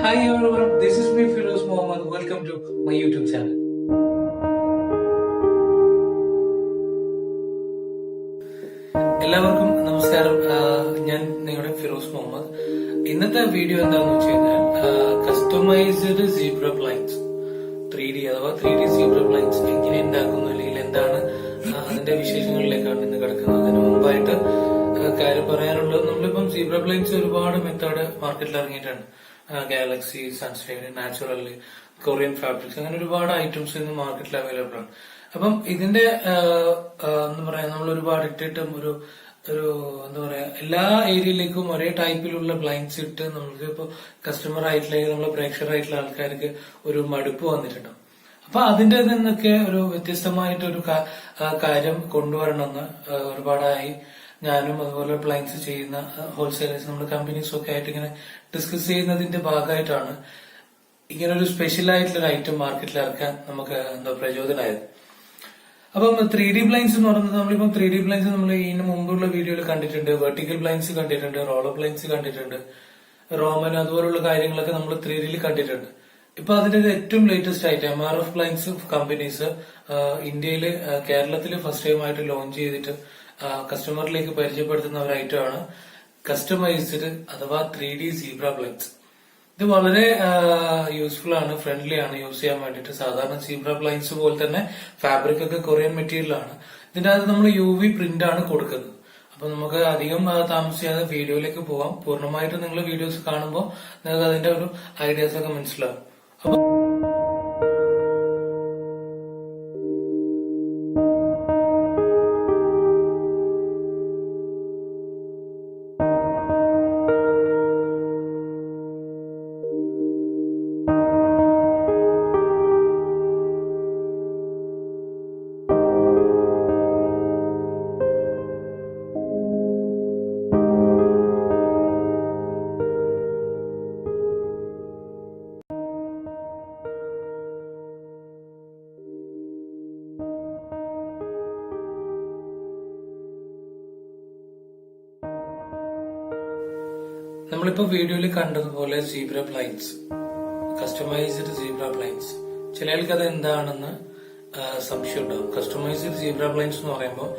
Hi everyone, this is me Firoz Mohammed. Welcome to my YouTube channel. എല്ലാവർക്കും നമസ്കാരം. ഞാൻ നിങ്ങളുടെ ഫിറോസ് മുഹമ്മദ്. ഇന്നത്തെ വീഡിയോ എന്താണെന്ന് വെച്ച് കഴിഞ്ഞാൽ കസ്റ്റമൈസ്ഡ് സീബ്ര ബ്ലൈൻഡ്സ് 3D അഥവാ 3D സീബ്ര ബ്ലൈൻഡ്സ് എങ്ങനെ ഉണ്ടാക്കുന്നു അല്ലെങ്കിൽ എന്താണ് അതിന്റെ വിശേഷങ്ങളിലേക്കാണ് ഇന്ന് കിടക്കുന്നത്. അതിന് മുമ്പായിട്ട് കാര്യം പറയാനുള്ളത്, നമ്മളിപ്പം സീബ്ര ബ്ലൈൻഡ്സ് ഒരുപാട് മെത്തേഡ് മാർക്കറ്റിൽ ഇറങ്ങിയിട്ടുണ്ട്. Galaxy, sunshine, natural, Korean fabrics, അങ്ങനെ ഒരുപാട് ഐറ്റംസ് ഇന്ന് മാർക്കറ്റിൽ അവൈലബിൾ ആണ്. അപ്പം ഇതിന്റെ എന്താ പറയാ, നമ്മൾ ഒരുപാട് ഇട്ടിട്ടും ഒരു എന്താ പറയാ എല്ലാ ഏരിയയിലേക്കും ഒരേ ടൈപ്പിലുള്ള ബ്ലൈൻഡ്സ് ഇട്ട് നമ്മൾക്ക് ഇപ്പൊ കസ്റ്റമർ ആയിട്ടുള്ള നമ്മളെ പ്രേക്ഷകരായിട്ടുള്ള ആൾക്കാർക്ക് ഒരു മടുപ്പ് വന്നിട്ടുണ്ടാവും. അപ്പൊ അതിന്റെ നിന്നൊക്കെ ഒരു വ്യത്യസ്തമായിട്ടൊരു കാര്യം കൊണ്ടുവരണമെന്ന് ഒരുപാടായി ഞാനും അതുപോലെ ബ്ലൈൻഡ്സ് ചെയ്യുന്ന ഹോൾസെയിലേഴ്സ്, നമ്മുടെ കമ്പനീസും ഒക്കെ ആയിട്ട് ഇങ്ങനെ ഡിസ്കസ് ചെയ്യുന്നതിന്റെ ഭാഗമായിട്ടാണ് ഇങ്ങനെ ഒരു സ്പെഷ്യൽ ആയിട്ടുള്ള ഒരു ഐറ്റം മാർക്കറ്റിൽ ഇറക്കാൻ നമുക്ക് എന്താ പ്രചോദനമായത്. അപ്പം 3D ബ്ലൈൻഡ്സ് എന്ന് പറയുന്നത്, നമ്മളിപ്പം 3D ബ്ലൈൻഡ്സ് നമ്മൾ ഇതിന് മുമ്പുള്ള വീഡിയോയിൽ കണ്ടിട്ടുണ്ട്. വെർട്ടിക്കൽ ബ്ലൈൻഡ്സ് കണ്ടിട്ടുണ്ട്, റോളർ ബ്ലൈൻഡ്സ് കണ്ടിട്ടുണ്ട്, റോമൻ അതുപോലുള്ള കാര്യങ്ങളൊക്കെ നമ്മൾ 3Dയിൽ കണ്ടിട്ടുണ്ട്. ഇപ്പൊ അതിന്റെ ഏറ്റവും ലേറ്റസ്റ്റ് ആയിട്ട് MRF ബ്ലൈൻഡ്സ് കമ്പനീസ് ഇന്ത്യയില് കേരളത്തിൽ ഫസ്റ്റ് ടൈം ആയിട്ട് ലോഞ്ച് ചെയ്തിട്ട് കസ്റ്റമറിലേക്ക് പരിചയപ്പെടുത്തുന്ന ഒരു ഐറ്റമാണ് കസ്റ്റമൈസ്ഡ് അഥവാ 3D സീബ്ര ബ്ലൈൻഡ്സ്. ഇത് വളരെ യൂസ്ഫുൾ ആണ്, ഫ്രണ്ട്ലി ആണ് യൂസ് ചെയ്യാൻ വേണ്ടിയിട്ട്. സാധാരണ സീബ്ര ബ്ലൈൻഡ്സ് പോലെ തന്നെ ഫാബ്രിക് ഒക്കെ കൊറിയൻ മെറ്റീരിയൽ ആണ്. ഇതിന്റെ അകത്ത് നമ്മൾ UV പ്രിന്റ് ആണ് കൊടുക്കുന്നത്. അപ്പൊ നമുക്ക് അധികം താമസിയാതെ വീഡിയോയിലേക്ക് പോവാം. പൂർണ്ണമായിട്ട് നിങ്ങൾ വീഡിയോസ് കാണുമ്പോൾ നിങ്ങൾക്ക് അതിന്റെ ഒരു ഐഡിയാസ് ഒക്കെ മനസ്സിലാവും. അപ്പൊ നമ്മളിപ്പോ വീഡിയോയിൽ കണ്ടതുപോലെ zebra blinds, customised zebra blinds, ചില ആൾക്ക് അത് എന്താണെന്ന് സംശയം ഉണ്ടാവും. കസ്റ്റമൈസ്ഡ് സീബ്ര ബ്ലൈൻഡ്സ് എന്ന് പറയുമ്പോൾ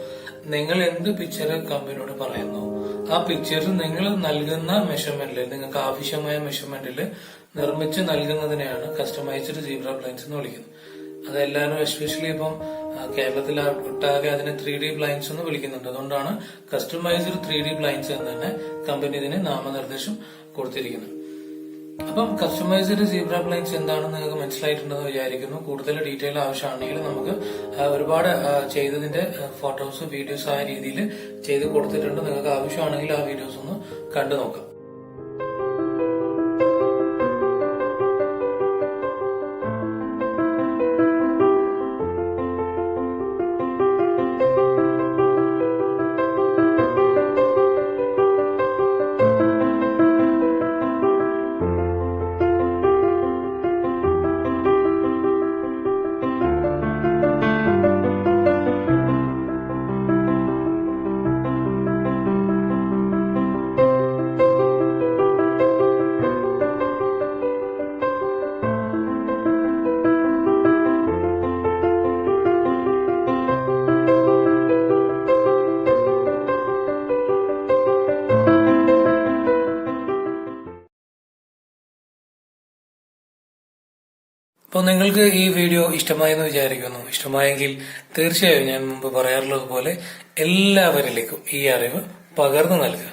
നിങ്ങൾ എന്ത് പിക്ചർ കമ്പനിയോട് പറയുന്നു, ആ പിക്ചർ നിങ്ങൾ നൽകുന്ന മെഷർമെന്റിൽ, നിങ്ങൾക്ക് ആവശ്യമായ മെഷർമെന്റിൽ നിർമ്മിച്ച് നൽകുന്നതിനെയാണ് കസ്റ്റമൈസ്ഡ് സീബ്ര ബ്ലൈൻഡ്സ് എന്ന് വിളിക്കുന്നത്. അതെല്ലാവരും എസ്പെഷ്യലി ഇപ്പം കേരളത്തിൽ ഒട്ടാകെ അതിനെ 3D ബ്ലൈൻഡ്സ് എന്ന് വിളിക്കുന്നുണ്ട്. അതുകൊണ്ടാണ് കസ്റ്റമൈസ്ഡ് 3D ബ്ലൈൻഡ്സ് എന്ന് തന്നെ കമ്പനി ഇതിന് നാമനിർദ്ദേശം കൊടുത്തിരിക്കുന്നത്. അപ്പം കസ്റ്റമൈസ്ഡ് സീബ്ര ബ്ലൈൻഡ്സ് എന്താണെന്ന് നിങ്ങൾക്ക് മനസ്സിലായിട്ടുണ്ടെന്ന് വിചാരിക്കുന്നു. കൂടുതൽ ഡീറ്റെയിൽ ആവശ്യമാണെങ്കിൽ നമുക്ക് ഒരുപാട് ചെയ്തതിന്റെ ഫോട്ടോസ്, വീഡിയോസ് ആ രീതിയിൽ ചെയ്ത് കൊടുത്തിട്ടുണ്ട്. നിങ്ങൾക്ക് ആവശ്യമാണെങ്കിൽ ആ വീഡിയോസ് ഒന്ന് കണ്ടു നോക്കാം. അപ്പോൾ നിങ്ങൾക്ക് ഈ വീഡിയോ ഇഷ്ടമായെന്ന് വിചാരിക്കുന്നു. ഇഷ്ടമായെങ്കിൽ തീർച്ചയായും ഞാൻ മുമ്പ് പറയാറുള്ളത് പോലെ എല്ലാവരിലേക്കും ഈ അറിവ് പകർന്നു നൽകുക.